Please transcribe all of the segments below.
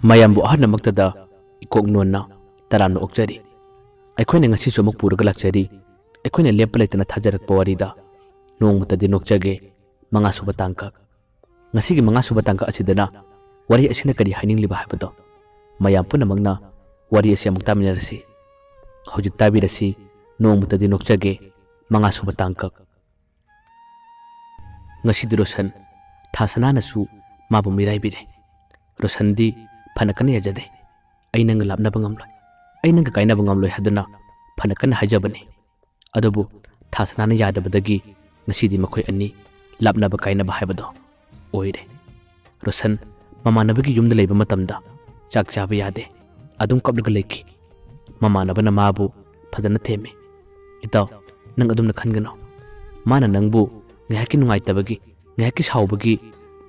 mayambu ahna maktada ikok nonna taramna okjari aikoina ngasi somuk puraga lakjari aikoina lepalaitana thajarak pawarida nongmutadi nokjage manga suba tangkak ngasi gi manga suba tangkak asidana wari asina kari haningliba habado mayam punamagna wari asi amuk taminarasi hojik tabirasi nongmutadi nokjage manga suba tangkak ngasi Rosan thasana nasu mabu mirai bire Rosan di Panakani ajade ay nang lapna bangamloy ay nang kaina bangamloy haduna Panakan hajabani adobu thasana yadabadagi ngasi di makoy ani lapna ba kaina ba haibado oire Rosan mamanabagi yumda leba matamda chak chaba yade adum kapluga leki mamanabana mabu fazana theme itaw nang adum na khangano mana nangbu ngahaki nungai tabagi ngahaki saubagi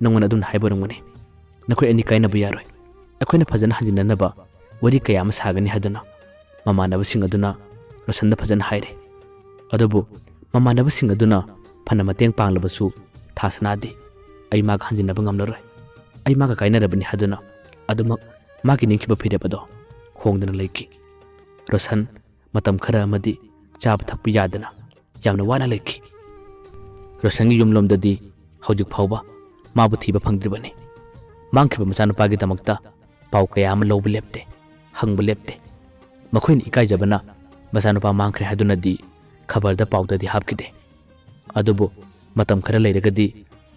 nangwana adum haiborongani nakoy ani kaina ba yaroy akoina fazana hanjinanaba wari kaya ama sagani haduna mamanabasing aduna Rosanda fazana haire adobu mamanabasing aduna phana mateng panglabasu thasnadi ai mag hanjinaba ngamlaroy ai maga kaina rabani haduna adumak magi ningkiba phirebado hongdana leiki Rosan matam khara amadi chab thakpi yadana yamna wana leiki Rosangi yumlomdadi hojik phawba mabu thiba phangdribani mangkhiba machanupagi damakta pau kaya ama lobu lepte hangbu lepte makhoin ikai jabana machanupa mangkhre haduna di khabar da pau dadi hapkide adubu matam khara leiragadi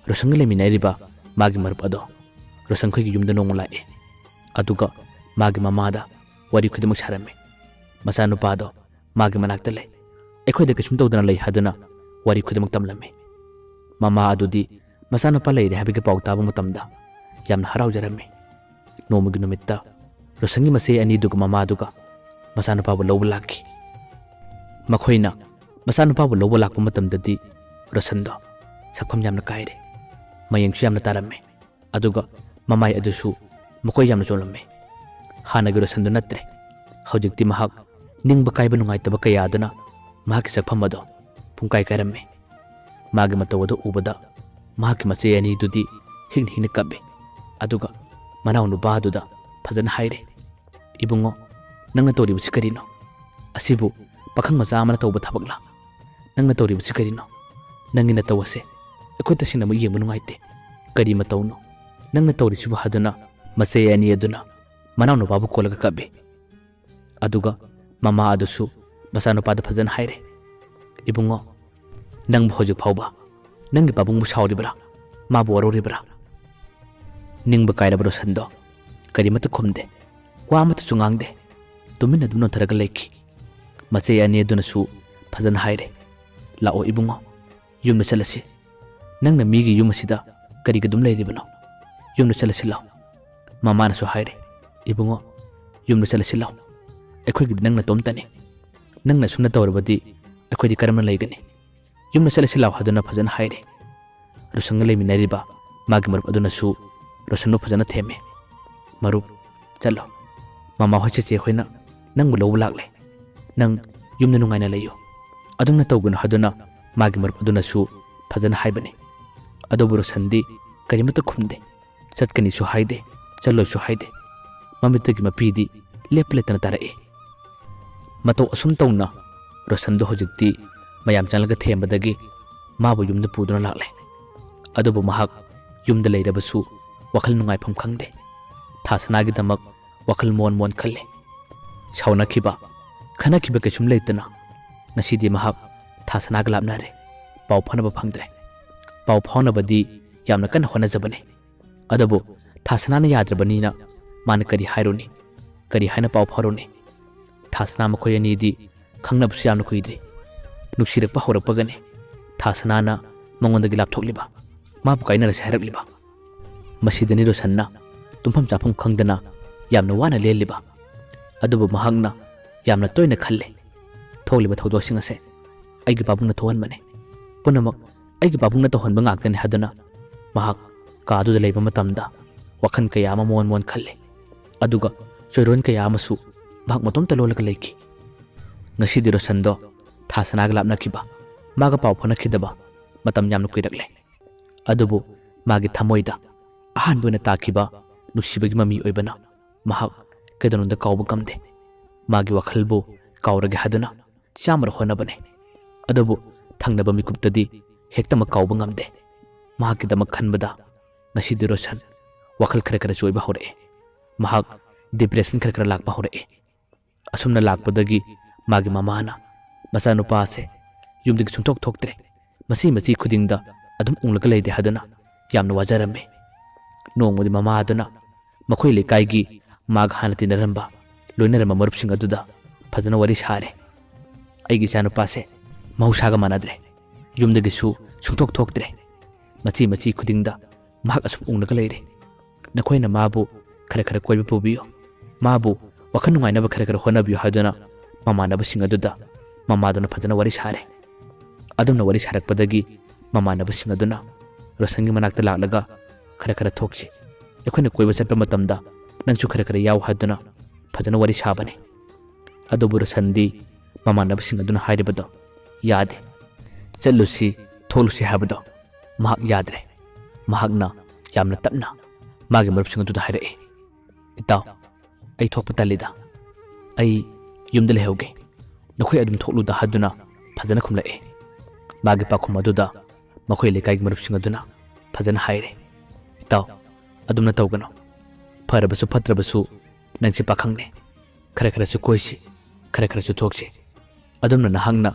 Rosang leminairiba magi marup ado Rosang khoi yumda nong lae aduga magi mamada wari khudamuk sarame machanupa do magi manakta le ekhoida kisum tawdana lei haduna wari khudamuk tamlame mama adudi machanupa leire habige pau taba matamda yamna harau jarame nomugi numitta Rosangi mase ani duga mama duga machanupa bu lobu lakki makhoina machanupa bu lobu lakpa matamdadi Rosando sakham yamna kaire mayengsu yamna tarame aduga mamai adusu makoy yamna cholamme hanagi Rosando natre hojikti mahak ningba kaiba nungai taba kaya aduna mahaki sakham ado pungkai kairamme magi matawado ubada mahaki mache ani dudi hing hing kabe aduga manau nu baduda fazana haire ibungo nangna toribu sikarino asibu pakhang macha amana tawba thabakla nangna toribu sikarino nangina tawase ekota sina mu yemu nungaite kari matawno nangna toribu haduna mache ani aduna manau nu babu kolaga kabe aduga mama adusu masano pada fazana haire ibungo nang bhojik phawba nangi babung mu sauribra mabu waroribra ningba kairabro Rosando karimatu khumde wamatu chungangde tumina dumno tharaga leki mache ani adunasu fazana haire lao ibungo yumna chalasi nangna migi yumasida kariga dum leiribano yumna chalasi lao mamana su haire ibungo yumna chalasi lao ekhoigi nangna tomtani nangna sumna tawrabadi ekhoidi karamna leigani yumna chalasi lao haduna fazana haire Rosanga leminariba magi marup adunasu Rosando fazana theme marup chalo mama hoche che khoina nang bu lobu lakle nang yumna nungaina leyo adumna tawgun haduna magi marup aduna su fazana haibani adobu Rosandi karimata khumde chatkani su haide chalo su haide mamitagi mapidi lepletana tarae mato asum tawna Rosando hojikti mayam chalaga thembadagi mabu yumda puduna lakle adobu mahak yumda leirabasu wakhal nungai pham khangde thasnagi damak wakhal mon khalle shauna khiba khana khiba ke chum leitana nasidi mahak thasna glapna re pau phanaba phangdre pau phawna badi yamna kan hona jabane adabu thasna na yadrabani na man kari haironi kari haina pau pharoni thasna makhoy ani di khangna busu yamna kuidri nuksirak pa horak pagane thasna na mangonda gilap thokliba mabu kaina ra saharak liba masidani Rosanna tumpham chafam khangdana yamna wana leliba adubu mahakna yamna toina khalle tholiba thodosing ase aigi babungna thohan mane punamak aigi babungna tohonba ngaktani haduna mahak kaadu da leiba matamda wakhan kaya ama mon khalle aduga choiron kaya amasu mahak matom talolaga leiki ngasidi Rosando thasana glapna kiba maga pau phona khidaba matam yamna kuirakle adubu magi thamoida ahan buna takiba nuksibagi mami oibana mahak kedonda kauba kamde magi wakhalbu kaurage haduna chamar honabane adabu thangnaba mikuptadi hektama kauba ngamde mahak kidama khanbada ngasi di Roshan wakhal khare khare choiba hore mahak depression khare khare lakpa hore asumna lakpadagi magi mamana masa nupa ase yumdigi chungtok thoktre masi khudingda adum unglaga leide haduna yamna wajarame nongmodi mama aduna makhoi lekaigi mag hanati naramba loinarama marupsing aduda fajana wari sare aigi chanu pase mahushaga manadre yumdagi su chungtok thoktre machi khudingda mahak asum unglaga leire nakhoina mabu khare khare koiba pubiyo mabu wakhan nungaina ba khare khare honabiyo haduna mama na basing aduda mama aduna fajana wari sare adumna wari sarakpadagi mama na basing aduna Roshangi manakta laklaga khare khare thokchi ekhone koiba chatpa matamda nangchu khare khare yaw haduna fajana wari sabane adubu Roshandi mama na basing aduna hairibado yade challusi tholusi habado mahak yadre mahakna yamna tapna magi marupsing aduda haire itaw ai thokpa talida ai yumda lehauge nakhoi adum thokluda haduna fajana khumlae magi pakhum aduda makhoi lekai marupsing aduna fajana haire itaw adumna tawgano farabasu fatrabasu nangsi pakhangne khare khare su koisi khare khare su thokchi adumna nahangna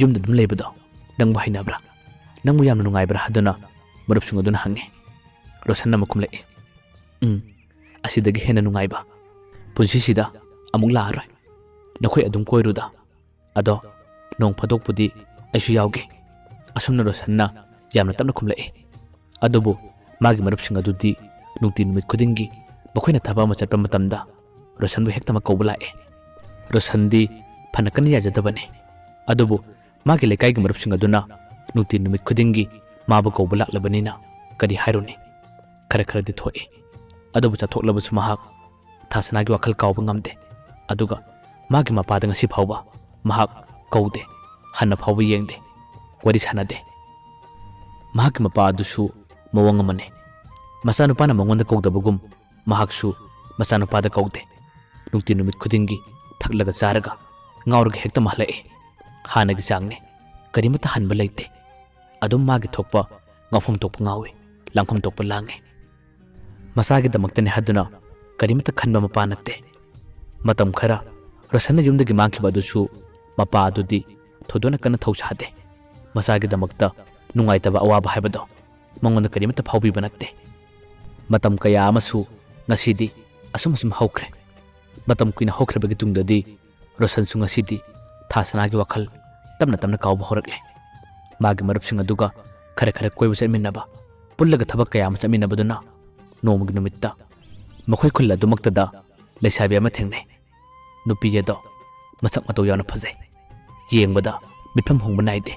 yumda dum leibado nangbu hainabra nangbu yamna nungaibra haduna marupsing aduna hange Roshanna makumlae asidagi hena nungaiba punsi sida amuk laaroi nakhoi adum koiruda ado nong phadok pudi aisu yauge asumna Roshanna yamna tapna khumlae adubu magi marupsing adudi nungti numit khudingi bakhoina thaba ma chatpa matamda Roshanbu hektama kaubulae Roshandi phanakani yajadabane adubu magi lekai gi marupsing aduna nungti numit khudingi mabu kaubula labanina kadi hairuni khare khare di thoi adubu chathoklabasu mahak thasana gi wakhal kauba ngamde aduga magi mapada ngasi phawba mahak kaude hanna phawba yengde wari sanade mahak mapa adusu mawang amane masanupana mangonda kaudabagum mahaksu masanupada kaude nungti numit khudingi thaklaga charaga ngaurga hekta mahlae hanagi changne karimata hanba leite adum magi thokpa ngafum tokpa ngawe langfam tokpa lange masagi damaktane haduna karimata khanba mapa natte matam khara Roshanna yumdagi mangkhiba adusu mapa adudi thodona kana thauchade masagi damakta nungaitaba awaba haibado mangonda karimata phawbiba natte matam kaya amasu ngasidi asum hawkhre matam kuina hawkhrebagi tungdadi Roshan su ngasidi thasanagi wakhal tamna kauba horakle magi marupsing aduga khare khare koibu chatminnaba pullaga thabak kaya ama chatminnabaduna nomagi numitta makhoi khulla dumaktada leisabi ama thengne nupi yedo masak mato yana phajai yengbada mitpham hongba naide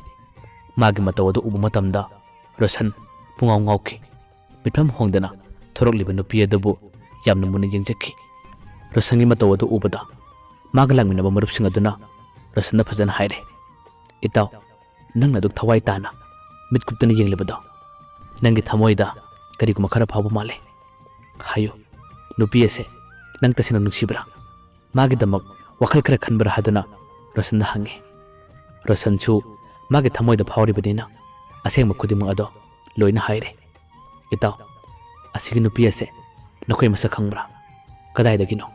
magi mataw adu ubu matamda Roshan pungaw ngawki mitpham hongdana thorokliba nupi adabu yamna muna yengjakki Roshangi mataw adu ubada magalangminaba marupsing aduna Roshanna phajana haire itaw nangna duk thawai tana mitkuptana yenglibado nangi thamoida kariguma khara phawba male hayo nupi ase nang tasina nuksibra magi damak wakhal khara khanbra haduna Roshanna hange Roshan chu magi thamoida phawribadina asengma khudimang ado loina haire itaw asigi nupi ase nakhoi masa khangbra kadai dagino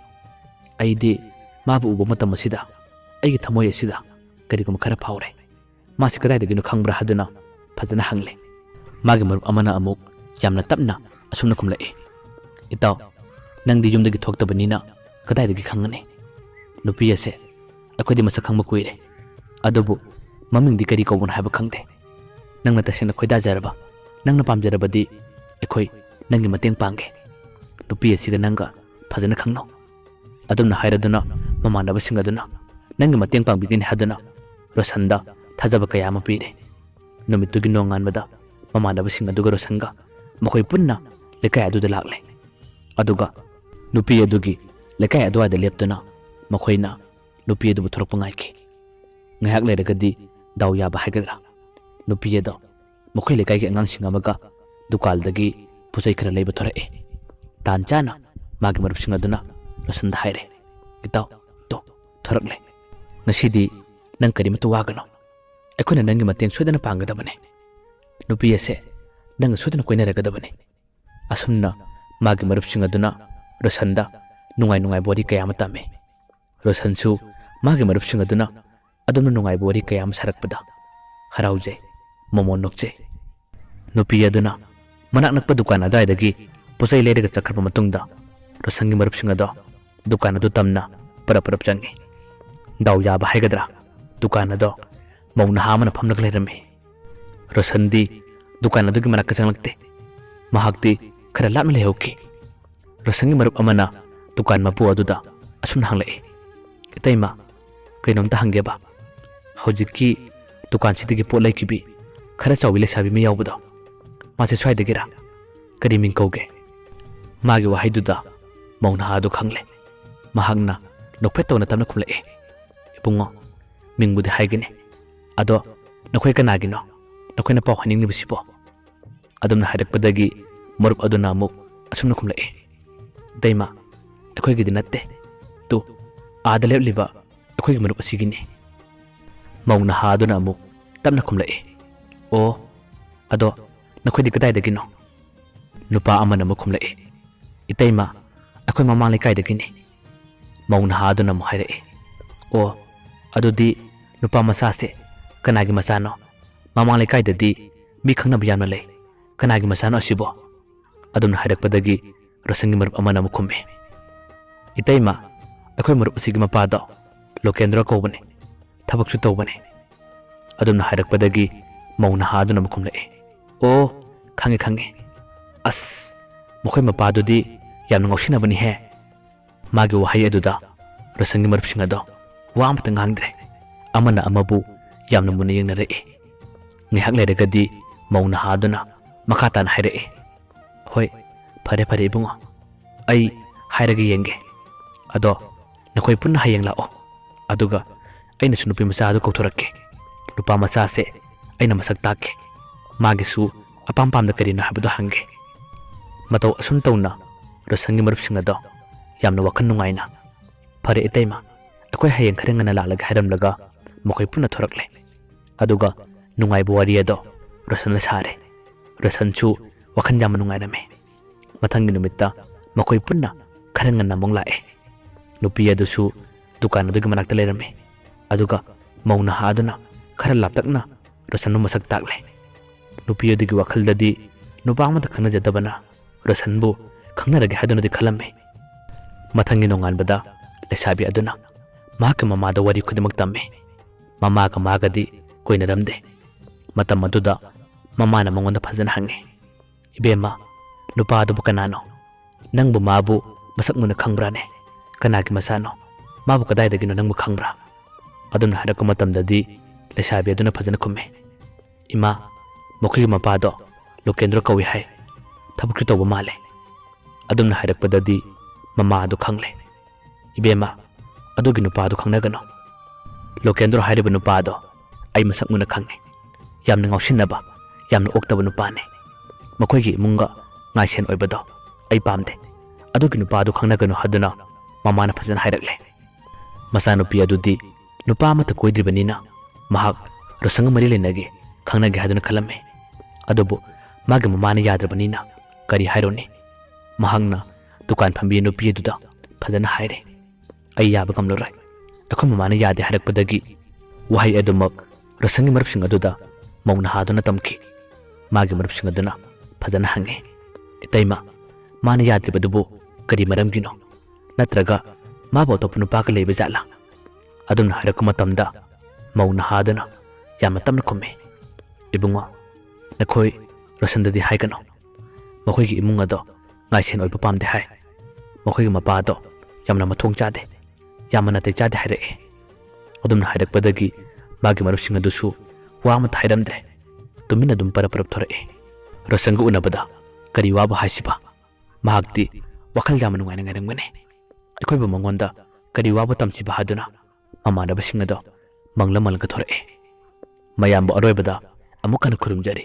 aidi mabu ubu matam asida aigi thamoi asida kariguma khara phawre masi kadai dagino khangbra haduna phajana hangle magi marup amana amuk yamna tapna asumna khumlae itaw nangdi yumdagi thoktabanina kadai dagi khangane nupi ase akhodi masa khangma kuire adubu mamingdi kari kawbon haiba khangde nangna tasena khoida jaraba nangna pamjarabadi ekhoi nangi mateng pange nupi asiga nanga phajana khangno adumna hairaduna mamana basing aduna nangi mateng pangbigini haduna Roshanda thajaba kaya ma pire numitugi nongan bada mamana basing aduga Roshanga makhoi punna lekai aduda lakle aduga nupi adugi lekai aduada leptuna makhoina nupi adu thorokpa ngaiki ngayak leragadi daw yaba haigadra nupi adu makhoi lekai gi angangsing amaga dukal dagi pusai khara leiba thorae tan chana magi marupsing aduna Rosan haire. Itaw, to, thorakle. Ngasidi nang karimatu wagano. Aikoina nangi mateng sodana pangadabane. Nupi ase nang sodana koinaragadabane. Asumna magi marupsing aduna Rosanda nungai body kaya matame. Rosansu magi marupsing aduna aduna nungai body kaya sarakpada. Harauje momo nokje. Nupi aduna manak nakpa dukan adaidagi posai lere ga chakrpa matungda Rosangi marupsing ado dukan adu tamna parap changi. Daw yaba haigadra dukan ado mauna hamana phamnak leirame. Rosandi dukan adu gi manak ka changlakte. Mahakti khara lapna lehauki. Rosangi marup amana dukan mapu aduda asumna hanglai. Itaima kainomta hangeba. Hojiki dukan sidigi pot laikibi khara chawile sabi me yawbudo. Mase swaidagera kari ming kauge. Magi wahaiduda mauna adu khangle. Mahagna nokpetona tamna khumlai. Ipungo mingbudi haigene. Ado nakhoi kanagino nakhoina paw haning ni bisipo. Adumna harakpadagi marup aduna amuk asumna khumlai. Daima akhoi gi dinatte tu adalep liba akhoi gi marup asigini. Mauna haduna amuk tamna khumlai. O ado nakhoi di kadai dagino. Nupa amana amuk khumlai. Itaima akhoi mamang lekai dagini. Mauna haduna amuk hairai. O adudi nupa masase kanagi masano mamang lekai dadi mi khangnaba yamna lei. Kanagi masano asibo adumna hairakpadagi Rosangi marup amana mukhumme. Itaima akhoi marup asigi mapado Lokendra kobane thabaksu tawbane. Adumna hairakpadagi mauna haduna mukhumlai. O khange as mokhoi mapadudi yamna ngausinabani he. Magi wahai aduda Rosangi marup singado wa amta ngangdre. Amana amabu yamna muna yengnarei. Ngihak leiragadi mauna haduna makatan hairai. Hoi Pare ibungo ai hairagi yenge ado nakhoi punna hayeng lao aduga aina su nupi masa adu kauthораkke nupa masa se aina masak takke magisu apam da karina habdo hange matau asum tauna Rosangi marup singa do yamna wakhan nungaina pare itaima akhoi hayeng kharenga na lalaga hairam laga mokhoi punna thorakle aduga nungai buwari ado Rosan la sare Rosan chu wakhan jam nungaina me Matangi numitta makoi punna kharenga na monglae. Nupi adusu dukan adu gi manakta leirame. Aduga mauna haduna khara laptakna Rosan masak takle. Nupi adu gi wakhaldadi nupa amata khana jadabana Rosan bu khangnarage haduna di khalamme. Matangi nonganbada lesabi aduna mahaka mamada wari khudimak tamme. Mama ka magadi koina ramde. Matam aduda mama na mangonda phajana hange. Ibema nupa adu kanano nangbu mabu masak muna khangbrane kanagi masano mabu kadai dagino nangbu khangbra aduna harakku matamdadi lesabi aduna phajana khumme ima mokhi mapado Lokendra kawi hai thabukri tawba male aduna harakpadadi mama adu khangle ibema adugi nupa adu khangnagano Lokendra hairiba nupa ado ai masak muna khangne yamna ngausinaba yamna oktaba nupane makhoigi imunga ngaisen oibado ai pamde adugi nupa adu khangnagano haduna mamana phajana hairakle masa nupi adudi nupa amata koidribanina mahak Rosanga mari lenage khangnage haduna khalamme adubu magi mamana yadrabanina kari hairone mahangna dukan phambi nupi aduda phajana haire ai yaba kamlorai akhoi mamana yade harakpadagi wahai adumak Rosangi marup sing aduda mauna haduna tamki magi marup sing aduna phajana hange Itaima mana yadribadubu kari maramgino natraga mabo topu nupa ka leiba jala adumna harakku matamda mauna haduna yamna tamna khumme ibungo nakhoi Rosandadi haigano makhoi gi imung ado ngaisen oiba pamde hai makhoi gi mapa ado yamna mathong chade yamna te chade haire adumna hairakpadagi magi marup singa dusu wa ma thairamdre tumina dum parap thore Rosangu unabada kari waba hasiba mahakti wakhal jam nungaina ngarangmane akhoi ba mangonda kari waba tamsiba haduna mamana basingado mangla malga thore mayamba aroibada amukan khurumjari